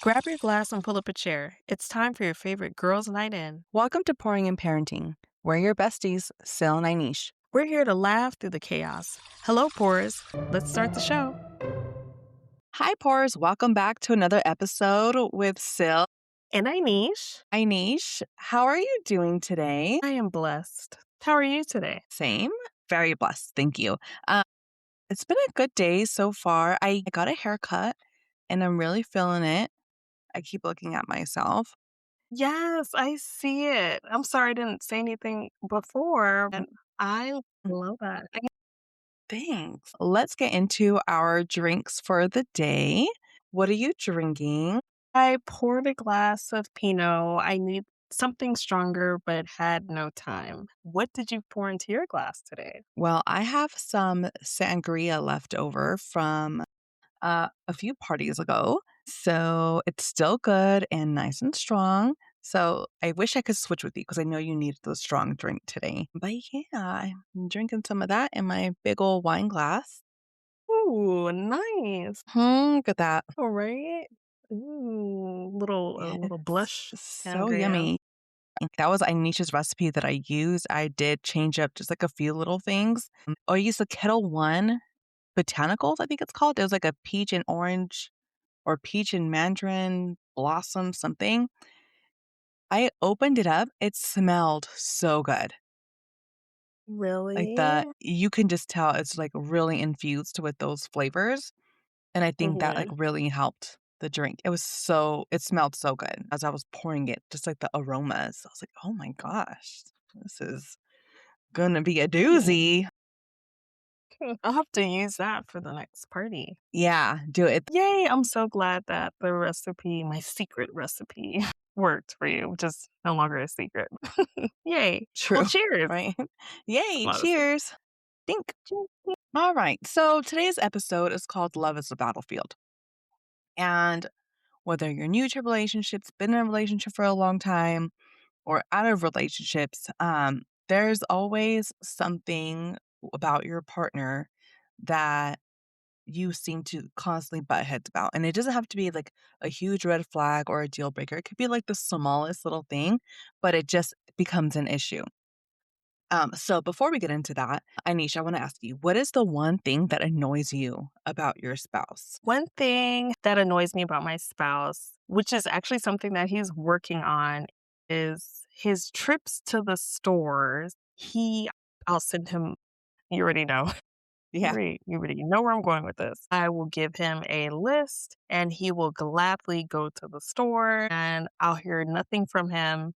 Grab your glass and pull up a chair. It's time for your favorite girls' night in. Welcome to Pouring in Parenting. We're your besties, Sil and Inish. We're here to laugh through the chaos. Hello, Pourers. Let's start the show. Hi, Pours. Welcome back to another episode with Sil. And Inish. Inish, how are you doing today? I am blessed. How are you today? Same. Very blessed. Thank you. It's been a good day so far. I got a haircut and I'm really feeling it. I keep looking at myself. Yes, I see it. I'm sorry I didn't say anything before, and I love that. Thanks. Let's get into our drinks for the day. What are you drinking? I poured a glass of Pinot. I need something stronger, but had no time. What did you pour into your glass today? Well, I have some sangria left over from a few parties ago. So it's still good and nice and strong. So I wish I could switch with you because I know you needed the strong drink today. But yeah, I'm drinking some of that in my big old wine glass. Ooh, nice. Look at that. All right. Ooh, little a Yes, little blush so sangria. yummy. That was Anisha's recipe that I used. I did change up just like a few little things. I used the Kettle One Botanicals, I think it's called. It was like a peach and orange or peach and mandarin blossom something. I opened it up. It smelled so good. Like Really? you can just tell it's like really infused with those flavors. And I think that like Mhm. really helped the drink. It smelled so good as I was pouring it, just like the aromas. I was like, oh my gosh, this is gonna be a Hmm. doozy. I'll have to use that for the next party. Yeah, do it. Yay, I'm so glad that the recipe, my secret recipe, worked for you, which is no longer a secret. Yay. Well, True, cheers. right? Yay, Modesty. cheers. Think. Cheers. All right. So today's episode is called Love is a Battlefield. And whether you're new to relationships, been in a relationship for a long time, or out of relationships, there's always something about your partner that you seem to constantly butt heads about. And it doesn't have to be like a huge red flag or a deal breaker. It could be like the smallest little thing, but it just becomes an issue. So before we get into that, Anisha, I want to ask you, what is the one thing that annoys you about your spouse? One thing that annoys me about my spouse, which is actually something that he's working on, is his trips to the stores. I'll send him, you already know. Yeah. You already know where I'm going with this. I will give him a list and he will gladly go to the store and I'll hear nothing from him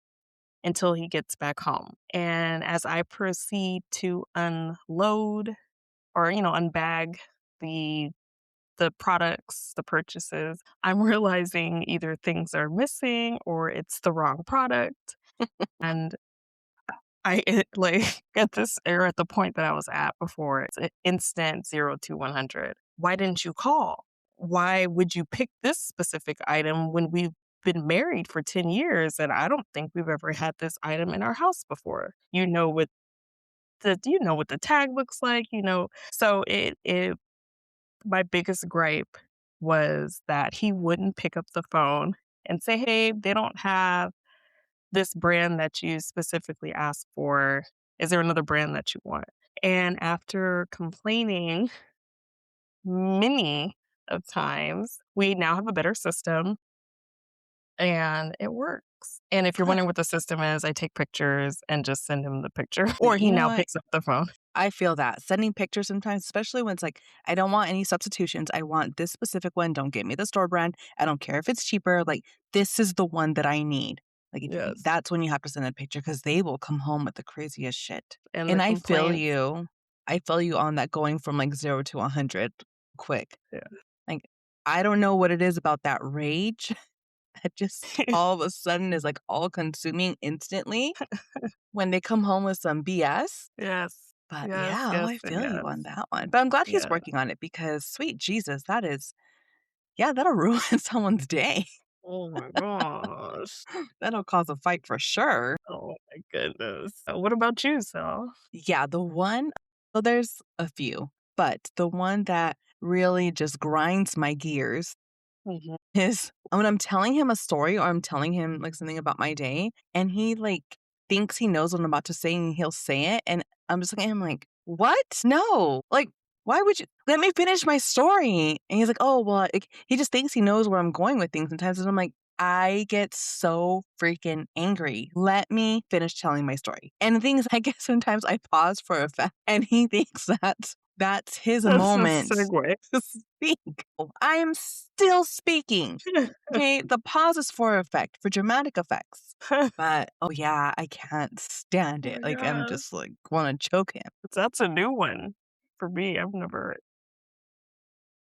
until he gets back home. And as I proceed to unload or, unbag the the products, the purchases, I'm realizing either things are missing or it's the wrong product. And at this or at the point that I was at before, it's an instant 0 to 100. Why didn't you call? Why would you pick this specific item when we've been married for 10 years and I don't think we've ever had this item in our house before? You know what the tag looks like, you know. So it my biggest gripe was that he wouldn't pick up the phone and say, "Hey, they don't have this brand that you specifically asked for. Is there another brand that you want?" And after complaining many of times, we now have a better system and it works. And if you're Good. wondering what the system is, I take pictures and just send him the picture, or he You know now what? picks up the phone. I feel that. Sending pictures sometimes, especially when it's like, I don't want any substitutions. I want this specific one. Don't get me the store brand. I don't care if it's cheaper. Like, this is the one that I need. Like, Yes. that's when you have to send a picture because they will come home with the craziest shit. And the And I feel complaints. you. I feel you on that going from like 0 to 100 quick. Yeah. Like, I don't know what it is about that rage that just all of a sudden is like all consuming instantly when they come home with some BS. Yes. But Yes, yeah, oh, yes, I and feel you yes. on that one. But I'm glad he's Yeah. working on it because sweet Jesus, that'll ruin someone's day. Oh my gosh. That'll cause a fight for sure. Oh my goodness. What about you, Sal? Yeah, there's a few, but the one that really just grinds my gears Mhm. Is when I'm telling him a story or I'm telling him, like, something about my day, and he, like, thinks he knows what I'm about to say, and he'll say it, and I'm just looking at him like, "What? No. Like, why would you let me finish my story." And he's like, "Oh, well," like, he just thinks he knows where I'm going with things sometimes, and I'm like, I get so freaking angry. Let me finish telling my story. And the thing is, I guess sometimes I pause for effect, and he thinks that's his That's a moment segue. to speak. I am still speaking. Okay, the pause is for effect, for dramatic effects. Oh But oh yeah, I can't stand it. my Like I'm god. just like want to choke him. That's a new one for me. I've never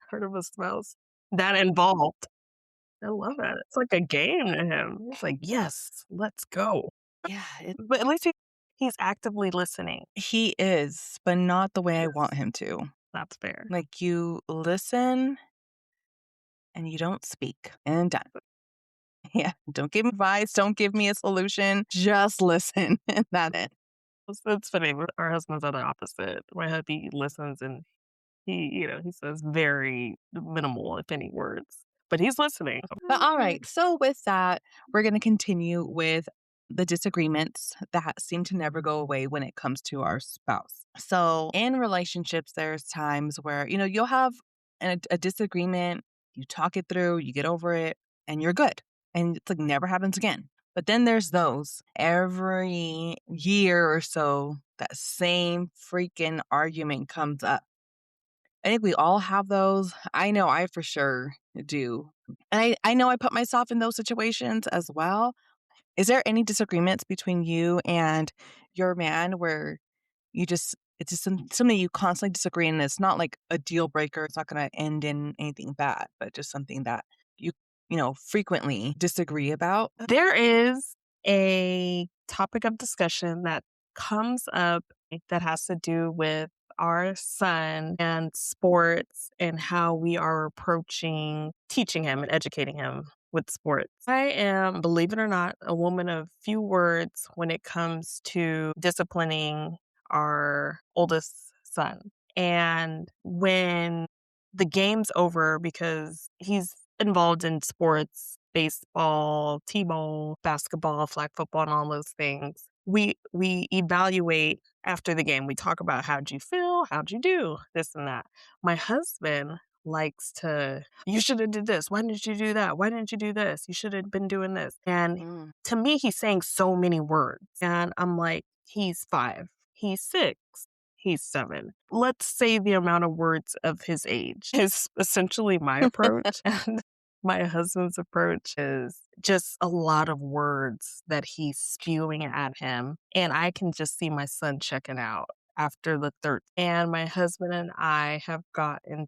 heard of a spouse that involved. I love that. It's like a game to him. He's like, "Yes, let's go." Yeah, But at least he's actively listening. he is, but not the way I want Yes, him to. that's fair. Like you listen and you don't speak and done. Yeah, don't give me advice, don't give me a solution, just listen and that's it. It's funny, our husbands are the opposite. My hubby listens and he says very minimal, if any, words, but he's listening. But all right. So, with that, we're going to continue with the disagreements that seem to never go away when it comes to our spouse. So, in relationships, there's times where, you'll have a disagreement, you talk it through, you get over it, and you're good. And it's like never happens again. But then there's those every year or so, that same freaking argument comes up. I think we all have those. I know I for sure do. And I know I put myself in those situations as well. Is there any disagreements between you and your man where it's just something you constantly disagree and it's not like a deal breaker. It's not going to end in anything bad, but just something that you, frequently disagree about? There is a topic of discussion that comes up that has to do with our son and sports and how we are approaching teaching him and educating him with sports. I am, believe it or not, a woman of few words when it comes to disciplining our oldest son. And when the game's over because he's involved in sports, baseball, T-ball, basketball, flag football, and all those things. We evaluate after the game. We talk about how'd you feel, how'd you do, this and that. My husband likes to, you should have did this. Why didn't you do that? Why didn't you do this? You should have been doing this. And Mm. to me, he's saying so many words. And I'm like, he's 5, he's 6, he's 7. Let's say the amount of words of his age is essentially my approach. And my husband's approach is just a lot of words that he's spewing at him. And I can just see my son checking out after the third. And my husband and I have gotten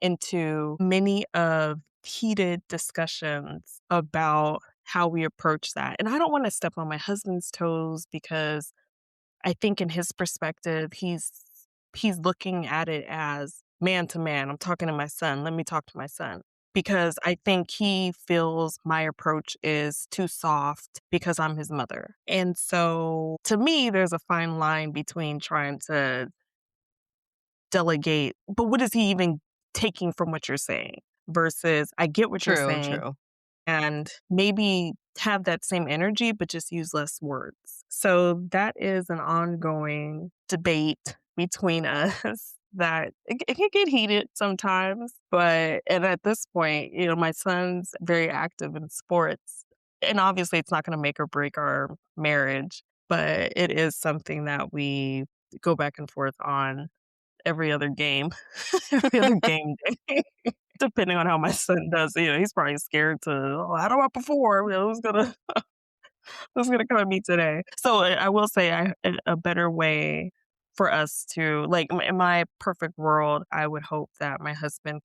into many of heated discussions about how we approach that. And I don't want to step on my husband's toes because I think in his perspective, he's looking at it as man to man. I'm talking to my son. Let me talk to my son. Because I think he feels my approach is too soft because I'm his mother. And so to me, there's a fine line between trying to delegate, but what is he even taking from what you're saying? Versus I get what you're True, saying, true. and maybe have that same energy, but just use less words. So that is an ongoing debate between us that it can get heated sometimes. But, and at this point, my son's very active in sports. And obviously, it's not going to make or break our marriage, but it is something that we go back and forth on every other game, every other game day. Depending on how my son does, he's probably scared to, "Oh, how do I perform? Who's gonna come at me today?" So, I will say a better way for us to like, in my perfect world, I would hope that my husband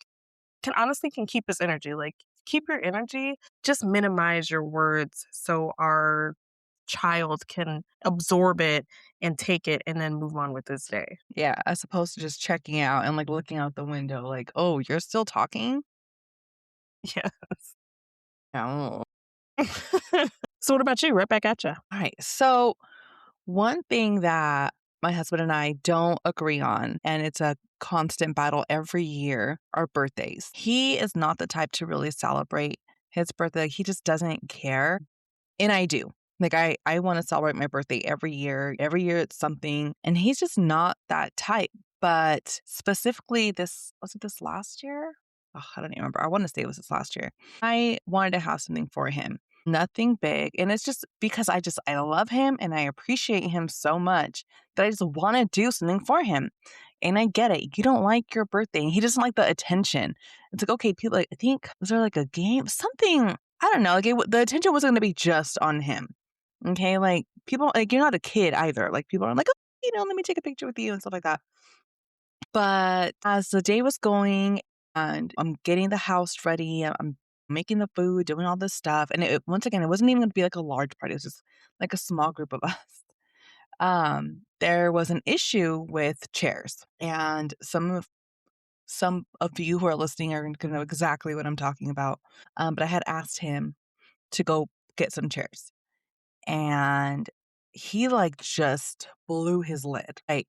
can keep his energy, like, keep your energy, just minimize your words so our child can absorb it and take it and then move on with his day. Yeah, as opposed to just checking out and like looking out the window, like, oh, you're still talking? Yes. No. So what about you? Right back at you. All right. So, one thing that my husband and I don't agree on, and it's a constant battle every year, are birthdays. He is not the type to really celebrate his birthday. Like, he just doesn't care, and I do. Like, I wanna celebrate my birthday every year. Every year it's something, and he's just not that type. But specifically this last year? Ugh, I don't even remember. I wanna say it was this last year. I wanted to have something for him. Nothing big, and it's just because I love him and I appreciate him so much that I just wanna do something for him. And I get it. You don't like your birthday, and he doesn't like the attention. It's like, okay, people, like, I think was there like a game? Something, I don't know, like, the attention wasn't gonna be just on him. Okay, like, people, like, you're not a kid either. Like, people are like, "Oh, let me take a picture with you," and stuff like that. But as the day was going and I'm getting the house ready, I'm making the food, doing all this stuff, and once again, it wasn't even gonna be like a large party, it was just like a small group of us. There was an issue with chairs, and some of you who are listening are gonna know exactly what I'm talking about. But I had asked him to go get some chairs, and he, like, just blew his lid, like,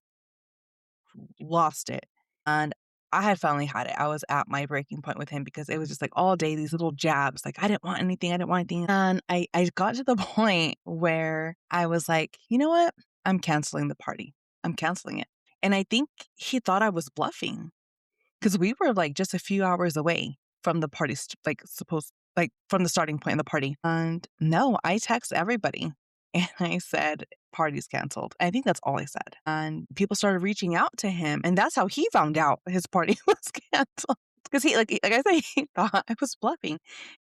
lost it, and I had finally had it. I was at my breaking point with him because it was just, like, all day, these little jabs, like, "I didn't want anything, I didn't want anything," and I got to the point where I was like, "You know what? I'm canceling the party. I'm canceling it," and I think he thought I was bluffing. 'Cause we were, like, just a few hours away from the party from the starting point of the party, and no, I text everybody, and I said, "Party's canceled." I think that's all I said, and people started reaching out to him, and that's how he found out his party was canceled. 'Cause like I said, he thought I was bluffing,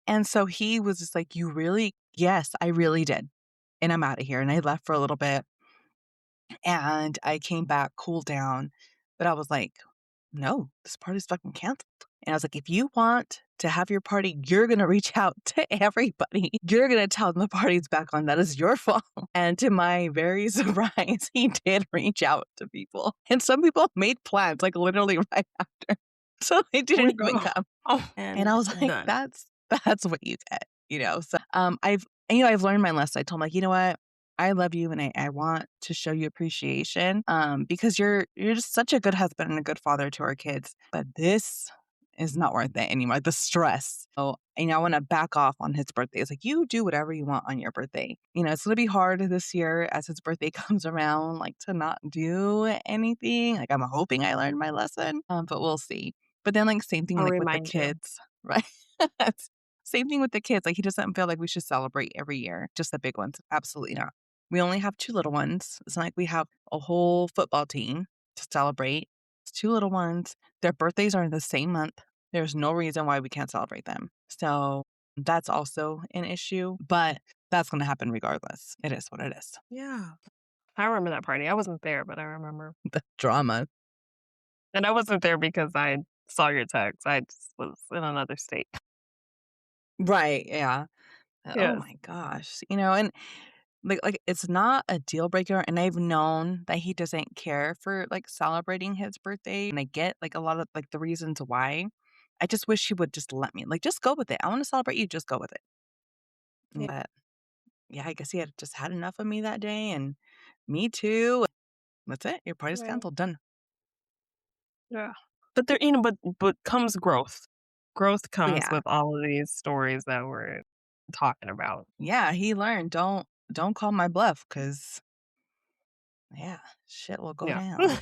and so he was just like, "You really?" "Yes, I really did, and I'm outta here," and I left for a little bit, and I came back, cooled down, but I was like, "No, this party's fucking canceled." And I was like, "If you want to have your party, you're gonna reach out to everybody. You're gonna tell them the party's back on. That is your fault." And to my very surprise, he did reach out to people. And some people made plans, like, literally right after. So they Way didn't to even go. come. Oh, And and I was like, done. that's what you get, you know? So, I've learned my lesson. I told him, like, "You know what? I love you and I want to show you appreciation, because you're just such a good husband and a good father to our kids, but this is not worth it anymore, the stress." So, I wanna back off on his birthday. It's like, "You do whatever you want on your birthday." It's gonna be hard this year as his birthday comes around, like, to not do anything. Like, I'm hoping I learned my lesson, but we'll see. But then, like, same thing, I'll like, with the remind you. kids, right? Same thing with the kids, like, he doesn't feel like we should celebrate every year, just the big ones. Absolutely not. We only have 2 little ones. It's not like we have a whole football team to celebrate. It's 2 little ones. Their birthdays are in the same month. There's no reason why we can't celebrate them. So, that's also an issue, but that's gonna happen regardless. It is what it is. Yeah. I remember that party. I wasn't there, but I remember. The drama. And I wasn't there because I saw your text. I just was in another state. Right, yeah. Oh Yes. my gosh, and like, it's not a deal breaker, and I've known that he doesn't care for, like, celebrating his birthday, and I get, like, a lot of, like, the reasons why. I just wish he would just let me, like, "Just go with it. I wanna celebrate you, just go with it." Yeah. But, yeah, I guess he had just had enough of me that day, and me too. That's it. Your party's Right. canceled. Done. Yeah. But but comes growth. Growth Oh, comes yeah. with all of these stories that we're talking about. Yeah, he learned, don't call my bluff, cause yeah, shit will go Yeah. down.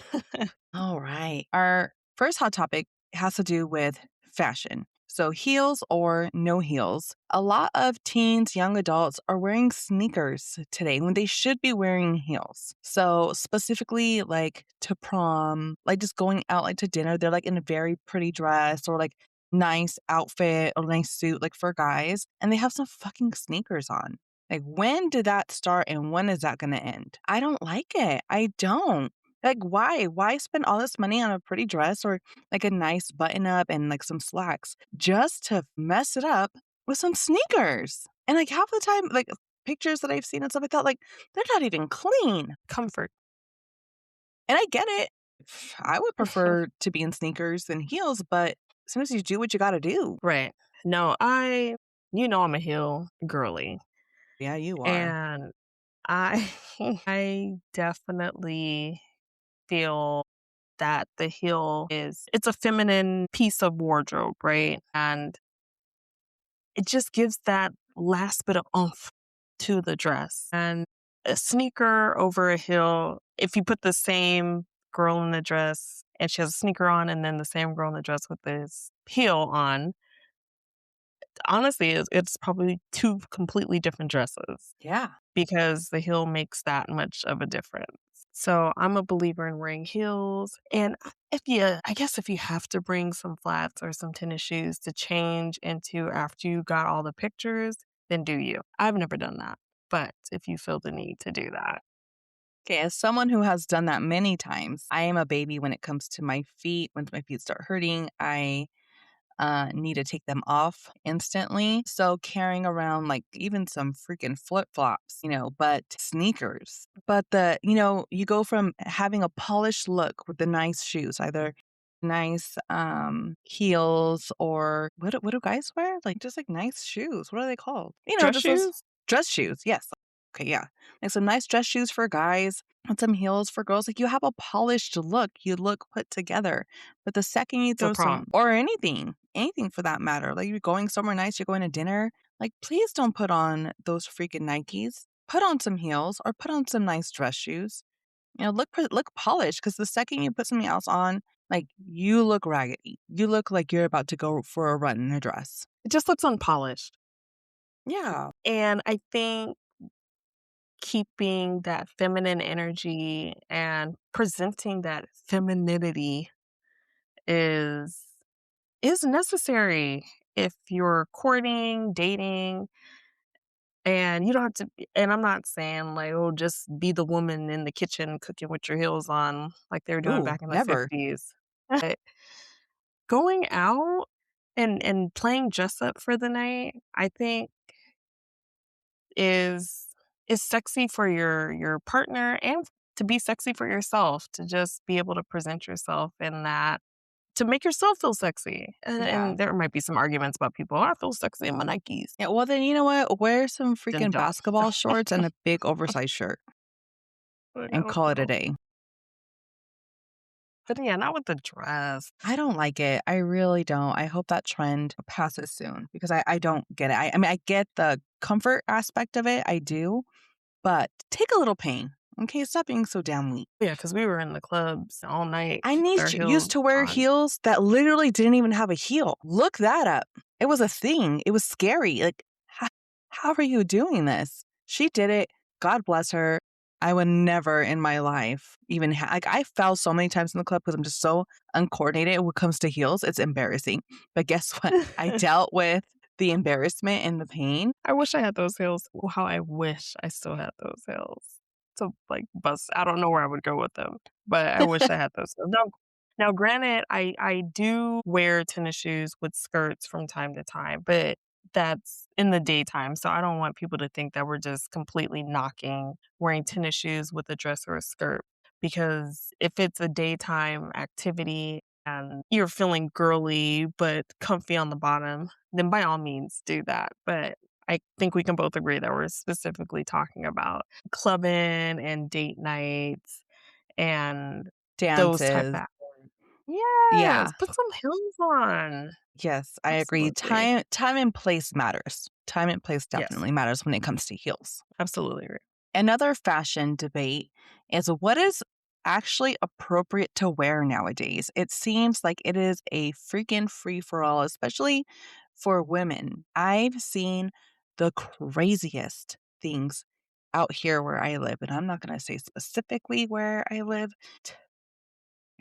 All right. Our first hot topic has to do with fashion. So, heels or no heels. A lot of teens, young adults are wearing sneakers today when they should be wearing heels. So, specifically, like to prom, like just going out like to dinner, they're like in a very pretty dress or like nice outfit or nice suit, like for guys, and they have some fucking sneakers on. Like, when did that start and when is that going to end? I don't like it. I don't. Like, why? Why spend all this money on a pretty dress or like a nice button up and like some slacks just to mess it up with some sneakers? And like half the time, like pictures that I've seen and stuff like that, like they're not even clean. Comfort. And I get it. I would prefer to be in sneakers than heels, but sometimes you do what you got to do. Right. No, I'm a heel girly. Yeah, you are. And I I definitely feel that the heel it's a feminine piece of wardrobe, right? And it just gives that last bit of oomph to the dress. And a sneaker over a heel, if you put the same girl in the dress and she has a sneaker on and then the same girl in the dress with this heel on, honestly, it's probably 2 completely different dresses Yeah. because the heel makes that much of a difference. So, I'm a believer in wearing heels, and I guess if you have to bring some flats or some tennis shoes to change into after you got all the pictures, then do you. I've never done that, but if you feel the need to do that. Okay, as someone who has done that many times, I am a baby when it comes to my feet. Once my feet start hurting, I need to take them off instantly. So carrying around like even some freaking flip flops, but sneakers. But you go from having a polished look with the nice shoes, either nice heels or what do guys wear? Like just like nice shoes. What are they called? Dress Just those shoes? dress shoes. Yes. Okay, yeah. Like some nice dress shoes for guys and some heels for girls. Like you have a polished look. You look put together. But the second you To throw some prom. or anything for that matter, like you're going somewhere nice, you're going to dinner, like please don't put on those freaking Nikes. Put on some heels or put on some nice dress shoes. Look polished because the second you put something else on, like you look raggedy. You look like you're about to go for a run in a dress. It just looks unpolished, Yeah. and I think keeping that feminine energy and presenting that femininity is is necessary if you're courting, dating, and you don't have to and I'm not saying like, "Oh, just be the woman in the kitchen cooking with your heels on," like they were doing Ooh, back in the never. '50s. But going out and playing dress up for the night, I think is is sexy for your partner and to be sexy for yourself, to just be able to present yourself in that to make yourself feel sexy. Yeah. And there might be some arguments about people, "Oh, I feel sexy in my Nikes." Yeah. Well, then you know what? Wear some Then freaking don't. basketball shorts and a big oversized shirt Like, I and don't call it a know. day. But yeah, not with the dress. I don't like it. I really don't. I hope that trend passes soon because I don't get it. I mean, I get the comfort aspect of it. I do, but take a little pain. Okay. Stop being so damn weak. Yeah, because we were in the clubs all night I with our used heels to wear on. heels that literally didn't even have a heel. Look that up. It was a thing. It was scary. Like, how are you doing this? She did it. God bless her. I would never in my life even like I fell so many times in the club because I'm just so uncoordinated when it comes to heels. It's embarrassing. But guess what? I dealt with the embarrassment and the pain. I wish I had those heels. Well, how I wish I still had those heels to, like, bust I don't know where I would go with them, but I wish I had those heels. Now granted, I do wear tennis shoes with skirts from time to time, but that's in the daytime, so I don't want people to think that we're just completely knocking wearing tennis shoes with a dress or a skirt, because if it's a daytime activity and you're feeling girly but comfy on the bottom, then by all means do that. But I think we can both agree that we're specifically talking about clubbing and date nights and those type Dances. of Yes, Yeah. put some heels on. Yes, I agree. Absolutely. Time and place matters. Time and place Yes, definitely matters when it comes to heels. absolutely agree. Another fashion debate is what is actually appropriate to wear nowadays. It seems like it is a freaking free for all, especially for women. I've seen the craziest things out here where I live, and I'm not going to say specifically where I live.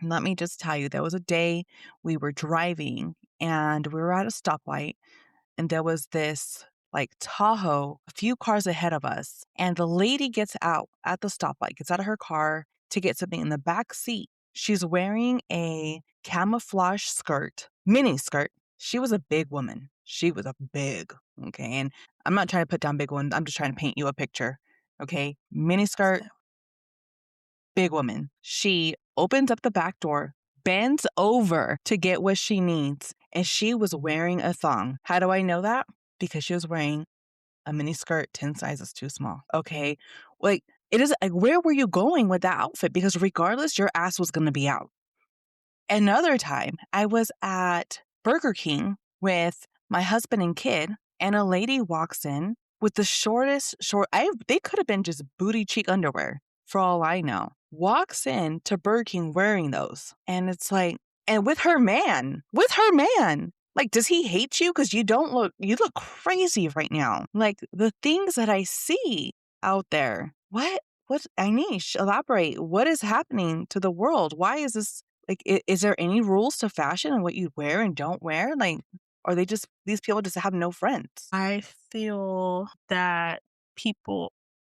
Let me just tell you, there was a day we were driving and we were at a stoplight and there was this like Tahoe a few cars ahead of us. And the lady gets out at the stoplight, gets out of her car to get something in the back seat. She's wearing a camouflage skirt, mini skirt. She was a big woman. She was a big, okay. And I'm not trying to put down big ones. I'm just trying to paint you a picture. Okay. Mini skirt, big woman. She opens up the back door, bends over to get what she needs, and she was wearing a thong. How do I know that? Because she was wearing a mini skirt 10 sizes too small. Okay. Like It is like, where were you going with that outfit? Because regardless, your ass was going to be out. Another time, I was at Burger King with my husband and kid, and a lady walks in with the shortest short. They could have been just booty cheek underwear for all I know. Walks in to Burger King wearing those, and it's like, and with her man. Like, does he hate you because you look crazy right now? Like the things that I see out there. What, Inish, elaborate. What is happening to the world? Why is this like, is there any rules to fashion and what you wear and don't wear? Like, or they just these people just have no friends? I feel that people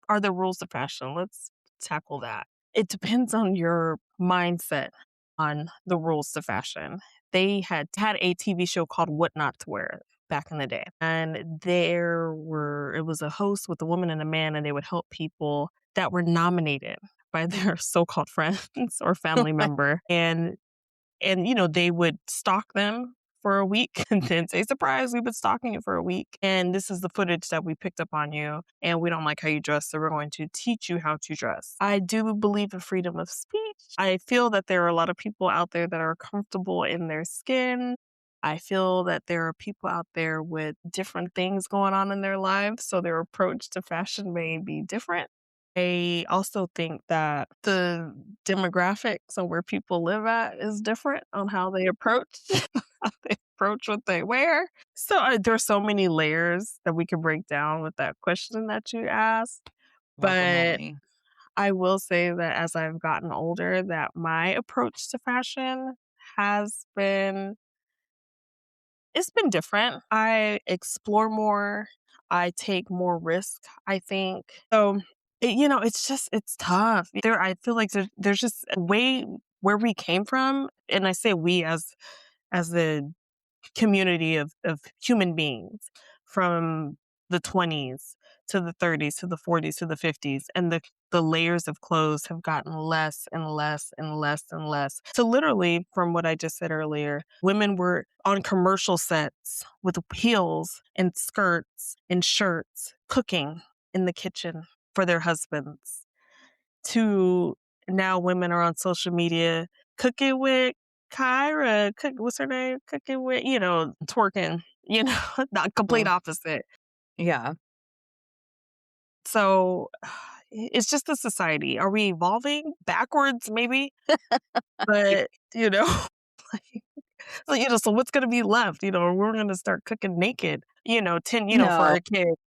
are the rules of fashion. Let's tackle that. It depends on your mindset on the rules to fashion. They had a TV show called What Not to Wear back in the day. And it was a host with a woman and a man, and they would help people that were nominated by their so-called friends or family member. They would stalk them for a week and then say, "Surprise, we've been stalking you for a week. And this is the footage that we picked up on you. And we don't like how you dress, so we're going to teach you how to dress." I do believe in freedom of speech. I feel that there are a lot of people out there that are comfortable in their skin. I feel that there are people out there with different things going on in their lives, so their approach to fashion may be different. I also think that the demographics of where people live at is different on how they approach how they approach what they wear. So, there's so many layers that we could break down with that question that you asked, but Guacamole. I will say that as I've gotten older, that my approach to fashion has been it's been different. I explore more. I take more risk, I think. So, it's tough. I feel like there's just a way where we came from, and I say we as the community of human beings from the 20s to the 30s to the 40s to the 50s, and the layers of clothes have gotten less and less and less and less. So literally, from what I just said earlier, women were on commercial sets with heels and skirts and shirts cooking in the kitchen for their husbands, to now women are on social media cooking with what's her name? Cooking with, twerking, not complete Oh, opposite. yeah. So it's just the society. Are we evolving backwards? Maybe, but like, so what's going to be left? We're going to start cooking naked, 10, for No, our kids.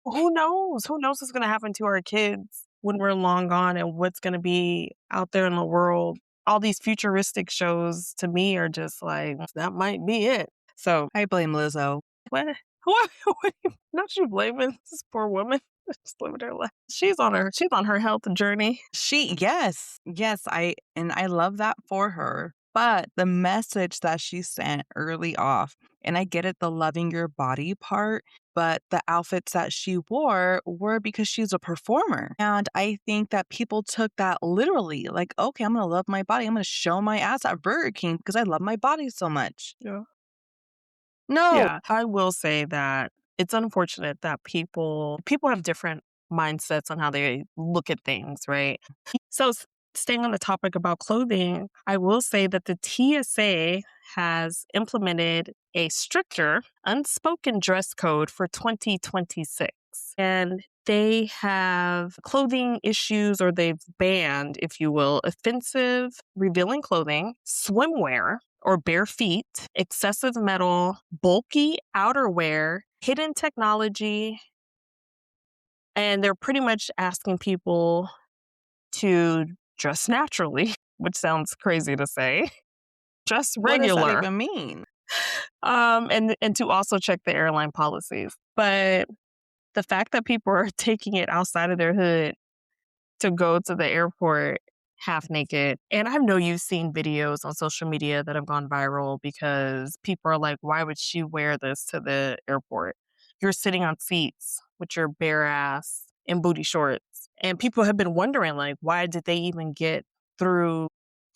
Who knows? Who knows what's gonna happen to our kids when we're long gone and what's gonna be out there in the world. All these futuristic shows to me are just like, that might be it. So, I blame Lizzo. what? What not you blaming this poor woman just living her life. She's on her health journey. Yes, I love that for her. But the message that she sent early off, and I get it, the loving your body part, but the outfits that she wore were because she's a performer. And I think that people took that literally, like, okay, I'm gonna love my body. I'm gonna show my ass at Burger King because I love my body so much. Yeah. No, Yeah, I will say that it's unfortunate that people have different mindsets on how they look at things, right? So, staying on the topic about clothing, I will say that the TSA has implemented a stricter unspoken dress code for 2026. And they have clothing issues, or they've banned, if you will, offensive, revealing clothing, swimwear or bare feet, excessive metal, bulky outerwear, hidden technology. And they're pretty much asking people to dress naturally, which sounds crazy to say. Dress what does that regular, even mean? and to also check the airline policies. But the fact that people are taking it outside of their hood to go to the airport half naked. And I know you've seen videos on social media that have gone viral because people are like, why would she wear this to the airport? You're sitting on seats with your bare ass and booty shorts. And people have been wondering, like, why did they even get through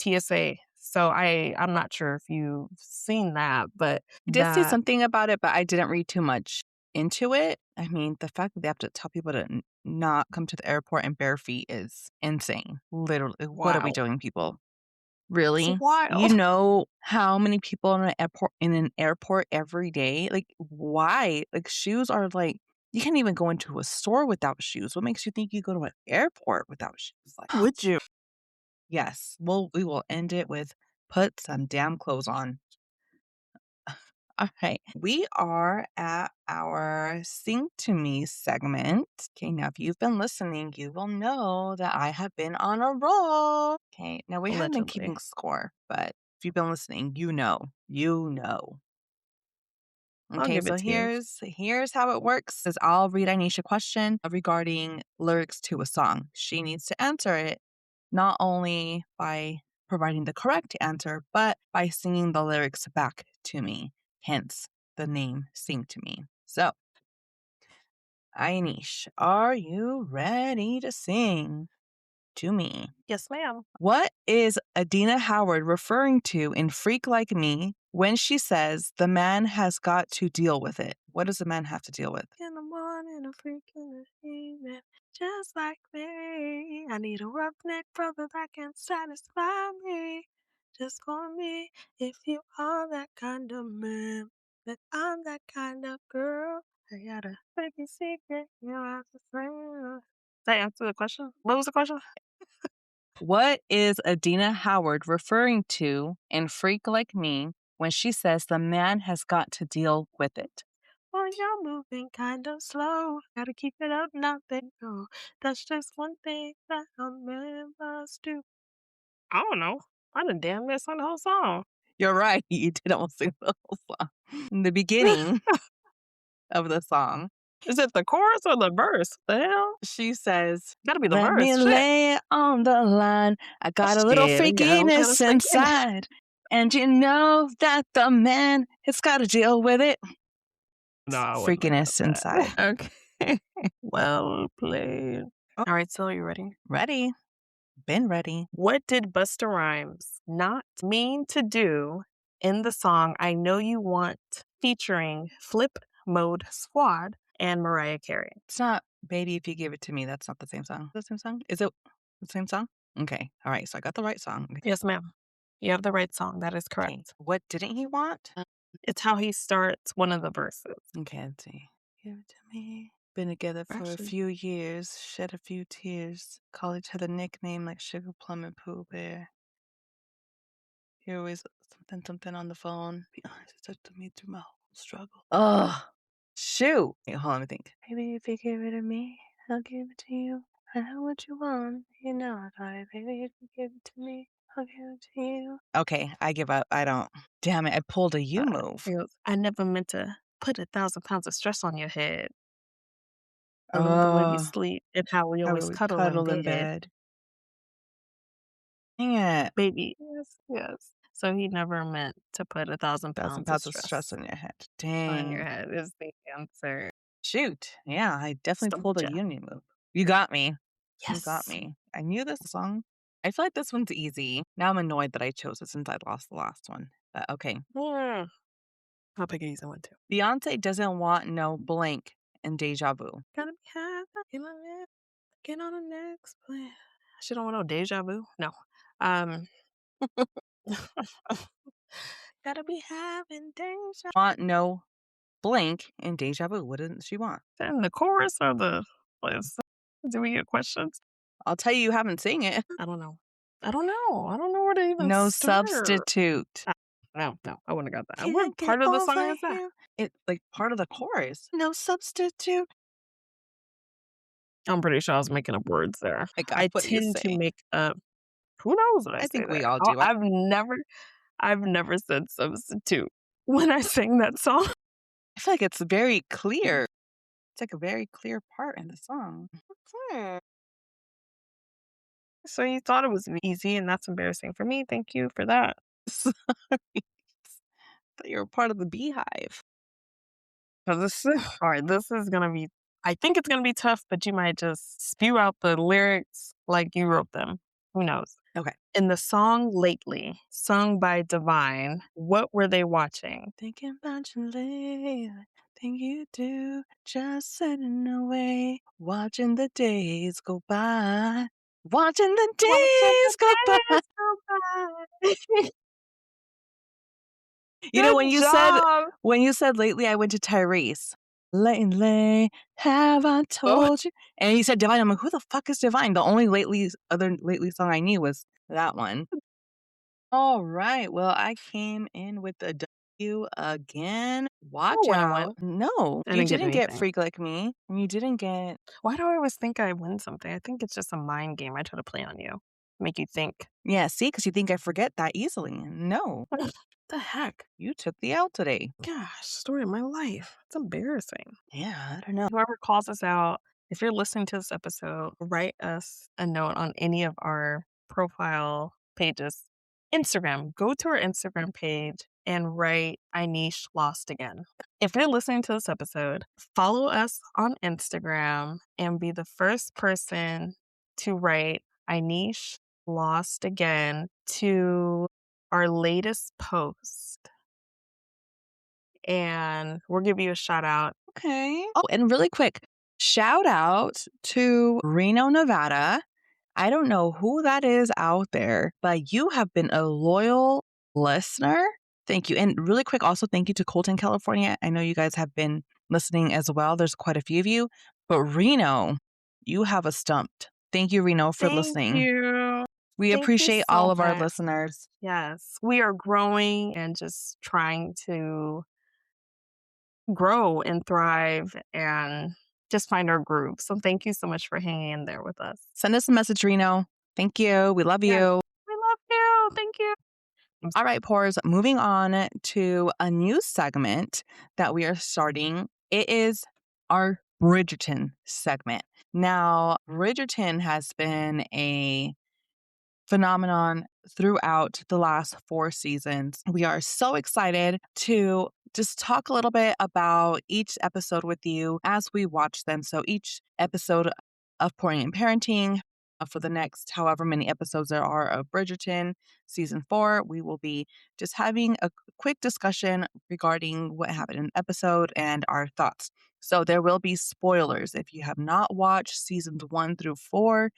TSA? So I'm not sure if you've seen that, but I did see that something about it, but I didn't read too much into it. I mean, the fact that they have to tell people to not come to the airport in bare feet is insane. Literally, what are we Wow. doing, people? It's Really? You wild. know how many people in an airport every day? Like, why? Like, shoes are like you can't even go into a store without shoes. What makes you think you go to an airport without shoes? Like, Would you? yes, we will end it with put some damn clothes on. All right. We are at our Sing to Me segment. Okay. Now, if you've been listening, you will know that I have been on a roll. Okay. Now, we haven't been Allegedly. keeping score, but if you've been listening, you know. You know. I'll Okay, give so it to you. here's how it works is I'll read Anisha a question regarding lyrics to a song. She needs to answer it not only by providing the correct answer, but by singing the lyrics back to me. Hence the name Sing to Me. So, Inish, are you ready to sing to me? Yes, ma'am. What is Adina Howard referring to in Freak Like Me when she says the man has got to deal with it? What does the man have to deal with? In the morning, a freak in the evening, just like me. I need a roughneck brother that can satisfy me. Just call me if you are that kind of man. But I'm that kind of girl. I got a freaky secret. You have to say. Did I answer the question? What was the question? What is Adina Howard referring to in Freak Like Me when she says the man has got to deal with it? Well, you're moving kind of slow. Gotta keep it up, not let go. That's just one thing that I'll never do. I don't know. I done damn near sung the whole song. You're right. You did almost sing the whole song. In the beginning of the song, Is it the chorus or the verse? The hell? she says, Gotta be the let me verse. Shit. lay it on the line. I Oh, got a little shit. Yeah, we gotta freakiness sing it. inside. And you know that the man has got to deal with it. No, I wouldn't have got Freakiness inside. that. Okay. Well played. Oh, All right, so you ready? ready. Been ready. What did Busta Rhymes not mean to do in the song I Know You Want featuring Flip Mode Squad and Mariah Carey? It's not Baby If You Give It To Me. That's not the same song. The same song? Is it the same song? Okay. All right. So I got the right song. Yes, ma'am. You have the right song. That is Okay. correct. What didn't he want? It's how he starts one of the verses. Okay. Let's see. Give it to me. Been together for a Actually, few years, shed a few tears, call each other nickname like Sugar Plum and Pooh Bear. You're always something on the phone. Be honest, it's up to me through my whole struggle. Ugh. Shoot. Wait, hold on, let me think. Baby, if you give it to me, I'll give it to you. I know what you want. You know I got it. Baby, if you give it to me, I'll give it to you. Okay, I give up. I don't. Damn it, I pulled a you move. he goes, I never meant to put 1,000 pounds of stress on your head. I love the way we Oh, sleep and how we how always we cuddle in cuddle in bed. bed. Dang it. Baby. Yes, yes. So he never meant to put 1,000 Thousand pounds of pounds of stress stress on your head. on your Dang. head is the answer. Shoot. Yeah, I definitely pulled Stumped a ya. union move. You got me. You got Yes. me. I knew this song. I feel like this one's easy. Now I'm annoyed that I chose it since I lost the last one. But okay. Mm. I'll pick an easy one too. Beyonce doesn't want no blank in Deja Vu. Gotta be happy, get on the next plan. She don't want no deja vu. No. Um. Gotta be having deja. Want no blank in Deja Vu. What doesn't she want? In the chorus or the what is do we get questions? I'll tell you, you haven't seen it. I don't know. I don't know. I don't know where to even No start. substitute. No, no, I wouldn't have got that. What Can't get part of the song over is that? him. It like part of the chorus. No substitute. I'm pretty sure I was making up words there. My God, I what do you tend to say? make up who knows what I I say think we there. all do. I've never said substitute when I sing that song. I feel like it's very clear. It's like a very clear part in the song. Hmm. So you thought it was easy, and that's embarrassing for me. Thank you for that. Sorry. Thought you were part of the beehive. So all right, this is gonna be I think it's gonna be tough, but you might just spew out the lyrics like you wrote them. Who knows? Okay. In the song Lately, sung by Divine, what were they watching? Thinking about you lately. Thing you do, just sitting away, watching the days go by. Watching the Watching the days go by. days go by. You know, Good job. when you said lately I went to Tyrese. Lately, have I Oh, told you? And he said Divine. I'm like, who the fuck is Divine? The only other lately song I knew was that one. All right. Well, I came in with a W again. oh, Watch when I went, out. No, I you didn't get didn't get anything. Freak Like Me. And you didn't get. Why do I always think I win something? I think it's just a mind game I try to play on you, make you think. Yeah, see, because you think I forget that easily. No, What the heck? you took the L today. Gosh, story of my life. It's embarrassing. Yeah, I don't know. Whoever calls us out, if you're listening to this episode, write us a note on any of our profile pages. Instagram, go to our Instagram page and write Inish lost again. If you're listening to this episode, follow us on Instagram and be the first person to write Inish lost again to our latest post. And we'll give you a shout out. Okay. Oh, and really quick, shout out to Reno, Nevada. I don't know who that is out there, but you have been a loyal listener. Thank you. And really quick, also thank you to Colton, California. I know you guys have been listening as well. There's quite a few of you, but Reno, you have us stumped. Thank you, Reno, for Thank listening. you. We Thank you appreciate all so of our much. listeners. Yes, we are growing and just trying to grow and thrive and just find our groove. So thank you so much for hanging in there with us. Send us a message, Reno. Thank you. We love Yes, you. we love you. Thank you. All right, Pores, moving on to a new segment that we are starting. It is our Bridgerton segment. Now, Bridgerton has been a phenomenon throughout the last 4 seasons. We are so excited to just talk a little bit about each episode with you as we watch them. So, each episode of Pouring and Parenting for the next however many episodes there are of Bridgerton season 4, we will be just having a quick discussion regarding what happened in the episode and our thoughts. So, there will be spoilers. If you have not watched seasons 1 through 4,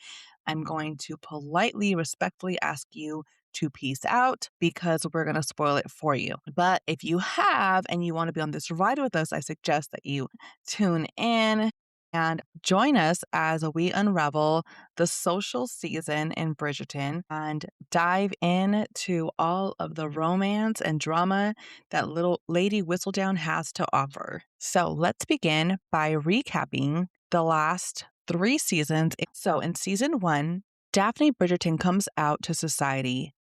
I'm going to politely, respectfully ask you to peace out because we're going to spoil it for you. But if you have and you want to be on this ride with us, I suggest that you tune in and join us as we unravel the social season in Bridgerton and dive into all of the romance and drama that little Lady Whistledown has to offer. So let's begin by recapping the last 3 seasons. So in season 1, Daphne Bridgerton comes out to society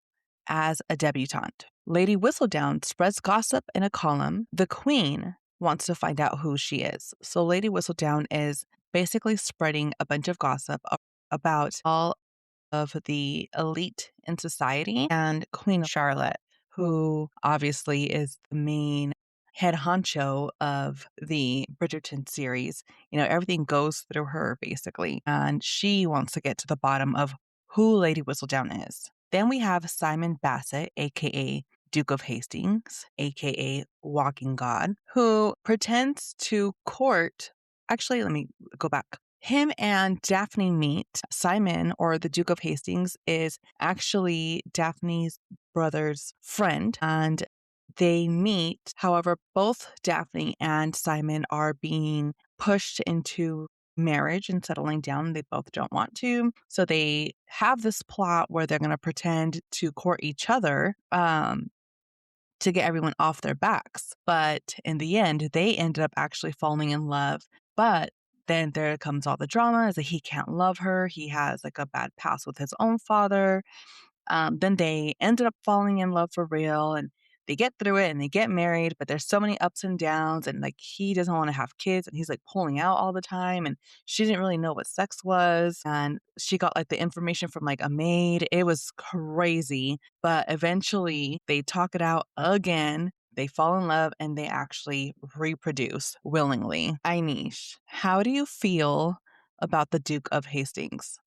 as a debutante. Lady Whistledown spreads gossip in a column. The Queen wants to find out who she is. So Lady Whistledown is basically spreading a bunch of gossip about all of the elite in society and Queen Charlotte, who obviously is the main head honcho of the Bridgerton series. You know, everything goes through her basically, and she wants to get to the bottom of who Lady Whistledown is. Then we have Simon Bassett, aka Duke of Hastings, aka Walking God, who pretends to court. Actually, let me go back. Him and Daphne meet. Simon, or the Duke of Hastings, is actually Daphne's brother's friend, and they meet. However, both Daphne and Simon are being pushed into marriage and settling down. They both don't want to. So they have this plot where they're going to pretend to court each other. To get everyone off their backs. But in the end, they ended up actually falling in love. But then there comes all the drama is that he can't love her. He has like a bad past with his own father. Then they ended up falling in love for real and they get through it and they get married, but there's so many ups and downs. And like he doesn't want to have kids and he's like pulling out all the time. And she didn't really know what sex was. And she got like the information from like a maid. It was crazy. But eventually they talk it out again. They fall in love and they actually reproduce willingly. Inish, how do you feel about the Duke of Hastings?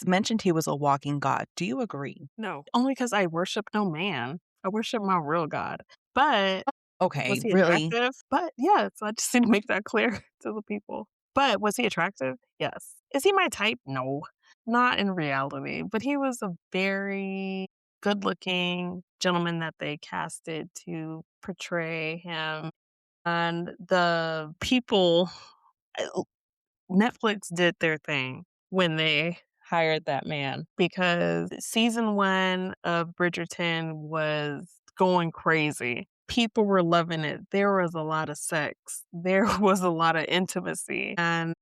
Mentioned he was a walking god. Do you agree? No, only because I worship no man. I worship my real God. But Okay, Was he really? attractive? But yeah, so I just need to make that clear to the people. But was he attractive? Yes. Is he my type? No, not in reality. But he was a very good looking gentleman that they casted to portray him. And the people, uh, Netflix did their thing when they hired that man because season 1 of Bridgerton was going crazy. People were loving it. There was a lot of sex. There was a lot of intimacy, and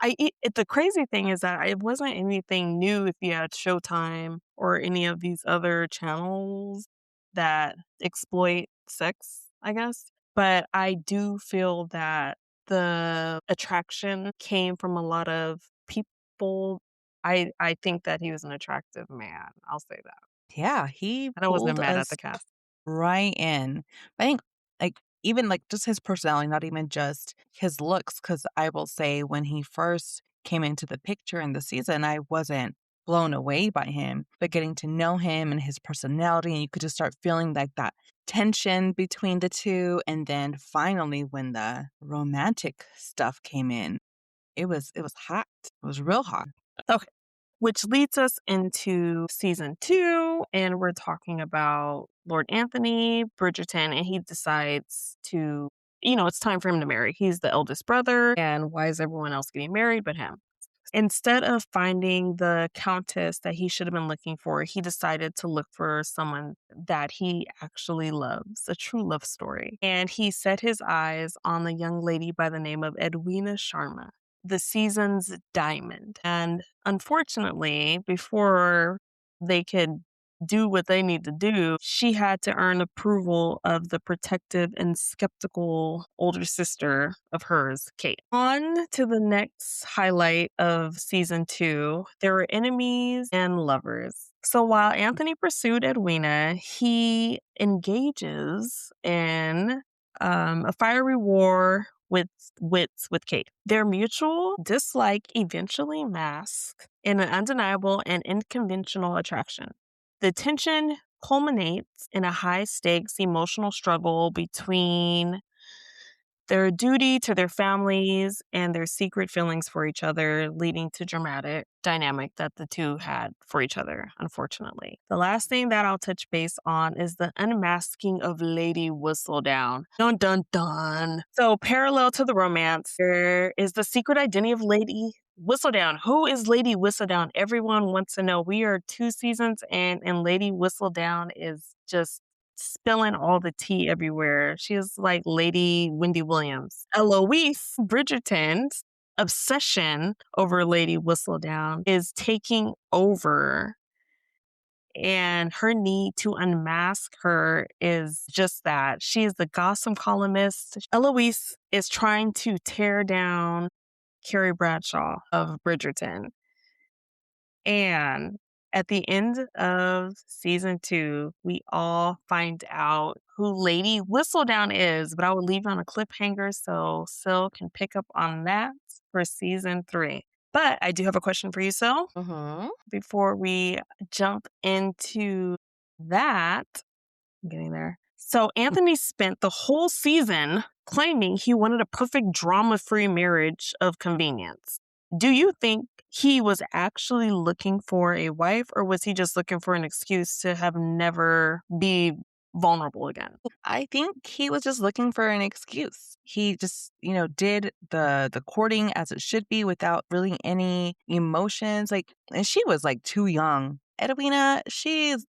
the crazy thing is that it wasn't anything new if you had Showtime or any of these other channels that exploit sex, I guess. But I do feel that the attraction came from a lot of people. I think that he was an attractive man. I'll say that. Yeah, he And I wasn't pulled mad at the us cast. right in. I think, like, even, like, just his personality, not even just his looks. Because I will say when he first came into the picture in the season, I wasn't blown away by him, but getting to know him and his personality, and you could just start feeling, like, that tension between the 2, and then finally, when the romantic stuff came in, it was hot. It was real hot. Okay. Which leads us into season 2, and we're talking about Lord Anthony Bridgerton, and he decides to, it's time for him to marry. He's the eldest brother, and why is everyone else getting married but him? Instead of finding the countess that he should have been looking for, he decided to look for someone that he actually loves, a true love story. And he set his eyes on the young lady by the name of Edwina Sharma, the season's diamond. And unfortunately, before they could do what they need to do, she had to earn approval of the protective and skeptical older sister of hers, Kate. On to the next highlight of season 2, there were enemies and lovers. So while Anthony pursued Edwina, he engages in a fiery war with wits with Kate. Their mutual dislike eventually masks in an undeniable and unconventional attraction. The tension culminates in a high stakes emotional struggle between their duty to their families and their secret feelings for each other, leading to dramatic dynamic that the two had for each other, unfortunately. The last thing that I'll touch base on is the unmasking of Lady Whistledown. Dun dun dun. So parallel to the romance, there is the secret identity of Lady Whistledown. Who is Lady Whistledown? Everyone wants to know. We are 2 seasons in, and Lady Whistledown is just spilling all the tea everywhere. She is like Lady Wendy Williams. Eloise Bridgerton's obsession over Lady Whistledown is taking over, and her need to unmask her is just that. She is the gossip columnist. Eloise is trying to tear down Carrie Bradshaw of Bridgerton. And at the end of season 2, we all find out who Lady Whistledown is, but I will leave on a cliffhanger so Sil can pick up on that for season 3. But I do have a question for you, Sil, Mhm. before we jump into that. I'm getting there. So Anthony spent the whole season claiming he wanted a perfect drama-free marriage of convenience. Do you think he was actually looking for a wife, or was he just looking for an excuse to have never be vulnerable again? I think he was just looking for an excuse. He just, did the courting as it should be without really any emotions. Like, and she was like too young. Edwina, she's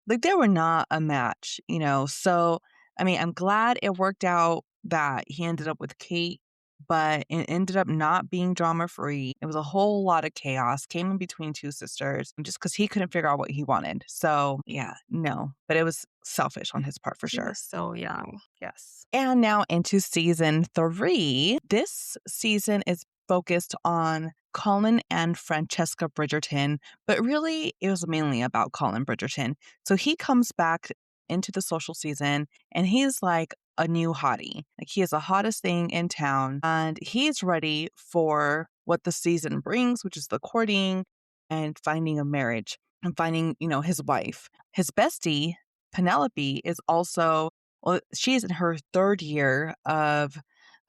like they were not a match. So, I mean, I'm glad it worked out that he ended up with Kate, but it ended up not being drama free. It was a whole lot of chaos, came in between two sisters just because he couldn't figure out what he wanted. So, yeah, no, but it was selfish on his part for He sure. was so young. Yes. And now into season 3. This season is focused on Colin and Francesca Bridgerton, but really it was mainly about Colin Bridgerton. So he comes back into the social season and he's like a new hottie. Like he is the hottest thing in town and he's ready for what the season brings, which is the courting and finding a marriage and finding, his wife. His bestie, Penelope, is also well, she's in her 3rd year of,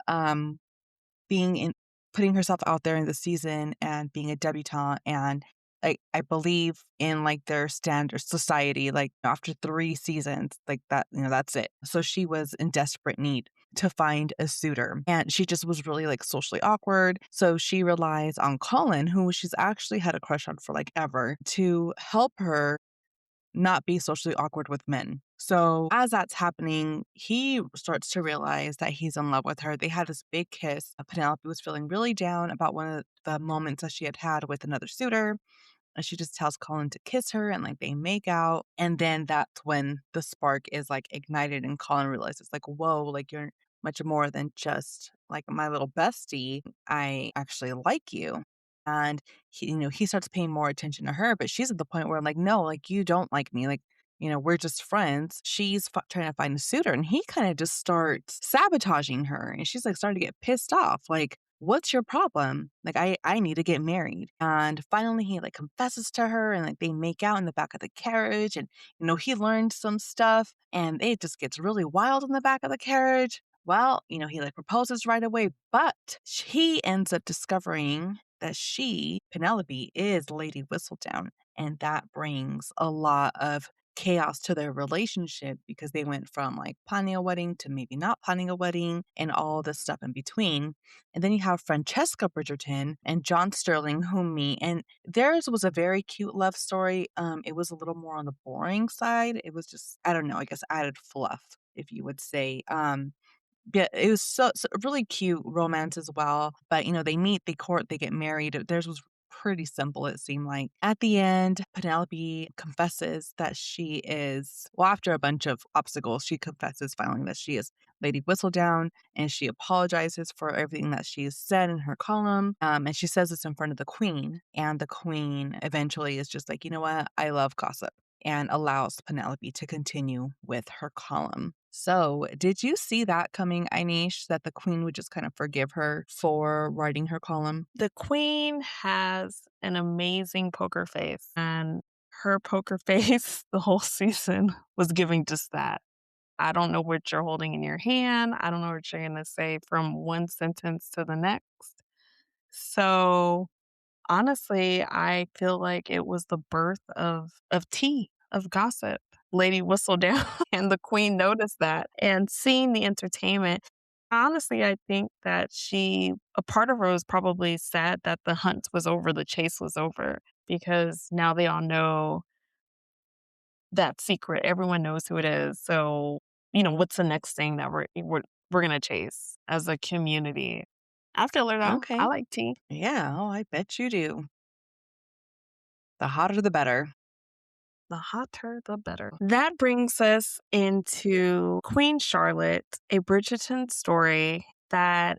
um, being in putting herself out there in the season and being a debutante, and I believe in, like, their standard society, like, after 3 seasons, like, that that's it. So she was in desperate need to find a suitor, and she just was really, like, socially awkward, so she relies on Colin, who she's actually had a crush on for, like, ever, to help her not be socially awkward with men. So as that's happening, he starts to realize that he's in love with her. They had this big kiss. Penelope was feeling really down about one of the moments that she had had with another suitor. And she just tells Colin to kiss her and like they make out. And then that's when the spark is like ignited and Colin realizes like, whoa, like you're much more than just like my little bestie. I actually like you. And he starts paying more attention to her, but she's at the point where I'm like, no, like you don't like me. Like, we're just friends. She's trying to find a suitor and he kind of just starts sabotaging her. And she's like starting to get pissed off. Like, what's your problem? Like, I need to get married. And finally, he like confesses to her and like they make out in the back of the carriage. And, he learned some stuff and it just gets really wild in the back of the carriage. Well, he like proposes right away, but he ends up discovering that she, Penelope, is Lady Whistledown. And that brings a lot of chaos to their relationship because they went from like planning a wedding to maybe not planning a wedding and all this stuff in between. And then you have Francesca Bridgerton and John Sterling who meet, and theirs was a very cute love story. It was a little more on the boring side. It was just, I don't know, I guess added fluff, if you would say. Yeah, it was so really cute romance as well, but, they meet, they court, they get married. Theirs was pretty simple, it seemed like. At the end, Penelope confesses that she is well, after a bunch of obstacles, she confesses finally that she is Lady Whistledown, and she apologizes for everything that she has said in her column, and she says this in front of the queen, and the queen eventually is just like, "You know what? I love gossip," and allows Penelope to continue with her column. So, did you see that coming, Inish, that the queen would just kind of forgive her for writing her column? The queen has an amazing poker face, and her poker face the whole season was giving just that. I don't know what you're holding in your hand. I don't know what you're gonna say from one sentence to the next. So, honestly, I feel like it was the birth of tea, of gossip. Lady Whistledown and the queen noticed that, and seeing the entertainment, honestly, I think that a part of her was probably sad that the hunt was over, the chase was over, because now they all know that secret. Everyone knows who it is. So, what's the next thing that we're gonna chase as a community? I feel her though. I Okay. like tea. Yeah, oh, I bet you do. The hotter the better. The hotter, the better. That brings us into Queen Charlotte, a Bridgerton story that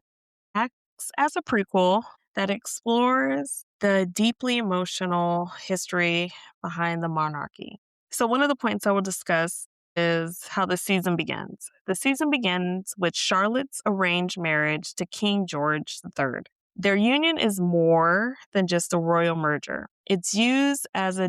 acts as a prequel that explores the deeply emotional history behind the monarchy. So, one of the points I will discuss is how the season begins. The season begins with Charlotte's arranged marriage to King George III. Their union is more than just a royal merger. It's used by the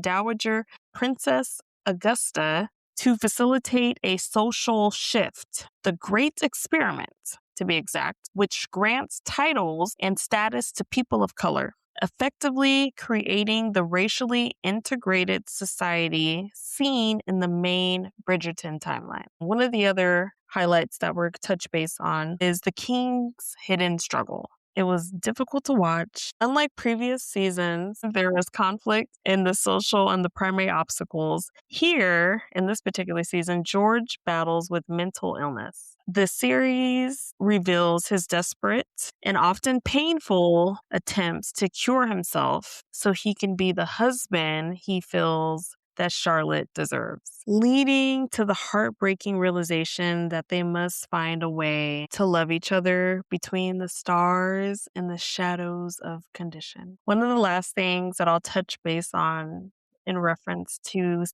Dowager Princess Augusta to facilitate a social shift, the Great Experiment, to be exact, which grants titles and status to people of color, effectively creating the racially integrated society seen in the main Bridgerton timeline. One of the other highlights that we're touch base on is the king's hidden struggle. It was difficult to watch. Unlike previous seasons, there was conflict in the social and the primary obstacles. Here, in this particular season, George battles with mental illness. The series reveals his desperate and often painful attempts to cure himself so he can be the husband he feels that Charlotte deserves, leading to the heartbreaking realization that they must find a way to love each other between the stars and the shadows of condition. One of the last things that I'll touch base on in reference to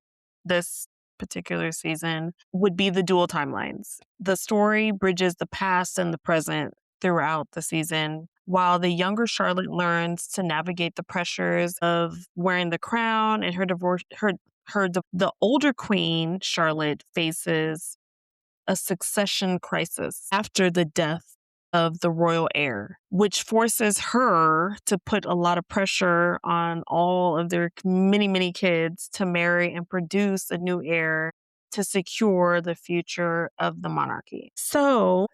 this particular season would be the dual timelines. The story bridges the past and the present throughout the season, while the younger Charlotte learns to navigate the pressures of wearing the crown and her The older queen, Charlotte, faces a succession crisis after the death of the royal heir, which forces her to put a lot of pressure on all of their many, many kids to marry and produce a new heir to secure the future of the monarchy. So,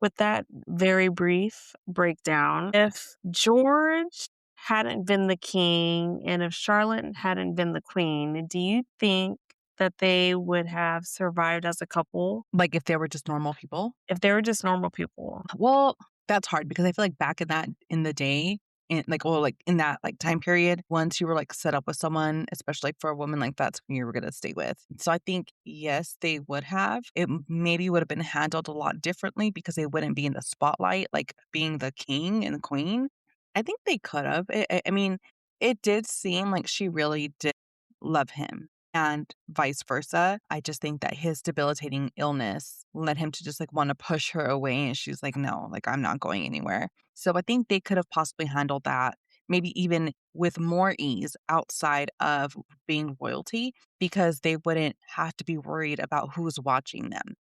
with that very brief breakdown, if George hadn't been the king and if Charlotte hadn't been the queen, do you think that they would have survived as a couple Like, if they were just normal people? if they were just normal people? Well, that's hard because I feel like back in the day, in that, like, time period, once you were, like, set up with someone, especially, like, for a woman, like, that's who you were gonna stay with. So I think, yes, they would have. It maybe would have been handled a lot differently because they wouldn't be in the spotlight, like, being the king and the queen. I think they could have. I mean, it did seem like she really did love him and vice versa. I just think that his debilitating illness led him to just like want to push her away. And she's like, no, like, I'm not going anywhere. So I think they could have possibly handled that maybe even with more ease outside of being royalty because they wouldn't have to be worried about who's watching them.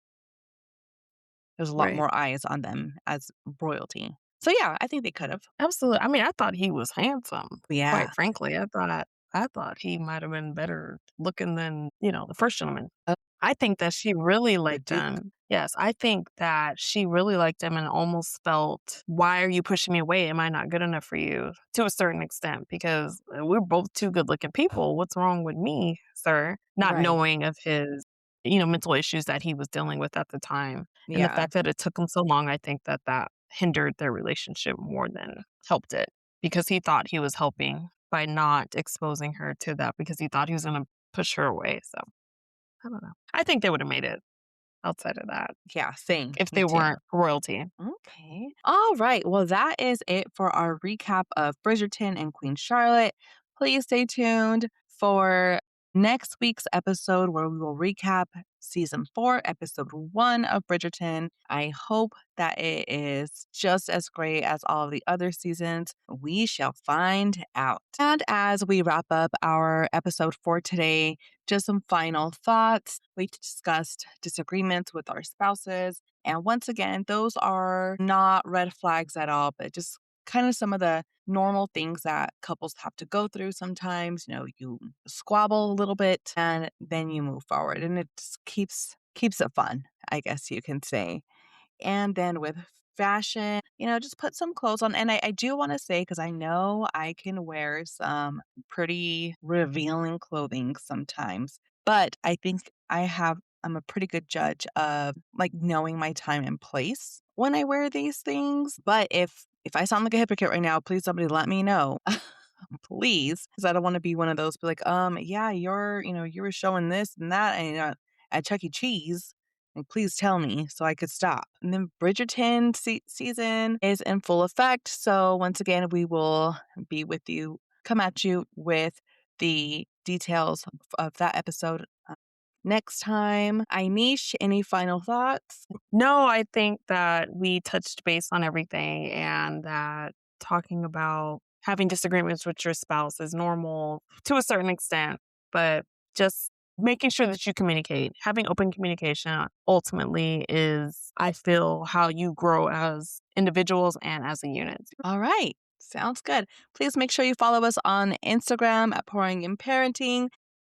There's a lot Right. more eyes on them as royalty. So yeah, I think they could have. Absolutely. I mean, I thought he was handsome, Yeah. quite frankly. I thought he might have been better looking than, the first gentleman. Uh, I think that she really the liked Duke. him. Yes, I think that she really liked him and almost felt, "Why are you pushing me away? Am I not good enough for you?" To a certain extent, because we're both 2 good-looking people. What's wrong with me, sir? Not Right. knowing of his, mental issues that he was dealing with at the time. And the Yeah. fact that it took him so long, I think that that hindered their relationship more than helped it, because he thought he was helping by not exposing her to that because he thought he was gonna push her away, so I don't know. I think they would've made it outside of that Yeah. Same. if Me they too. weren't royalty. Okay. All right. Well, that is it for our recap of Bridgerton and Queen Charlotte. Please stay tuned for next week's episode where we will recap season 4, episode 1 of Bridgerton. I hope that it is just as great as all of the other seasons. We shall find out. And as we wrap up our episode for today, just some final thoughts. We discussed disagreements with our spouses, and once again, those are not red flags at all, but just kind of some of the normal things that couples have to go through sometimes. You squabble a little bit and then you move forward. And it just keeps it fun, I guess you can say. And then with fashion, just put some clothes on. And I do want to say, because I know I can wear some pretty revealing clothing sometimes, but I think I'm a pretty good judge of like knowing my time and place when I wear these things. But if I sound like a hypocrite right now, please somebody let me know. Please, because I don't want to be one of those be like, yeah, you were showing this and that and at Chuck E. Cheese. And please tell me so I could stop. And then Bridgerton season is in full effect. So once again, we will be with you, come at you with the details of that episode next time. Inish, any final thoughts? No, I think that we touched base on everything and that talking about having disagreements with your spouse is normal to a certain extent, but just making sure that you communicate. Having open communication ultimately is, I feel, how you grow as individuals and as a unit. All right. Sounds good. Please make sure you follow us on Instagram at Pouring in Parenting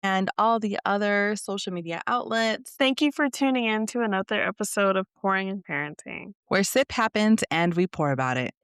and all the other social media outlets Thank you for tuning in to another episode of Pouring and Parenting. where sip happens and we pour about it.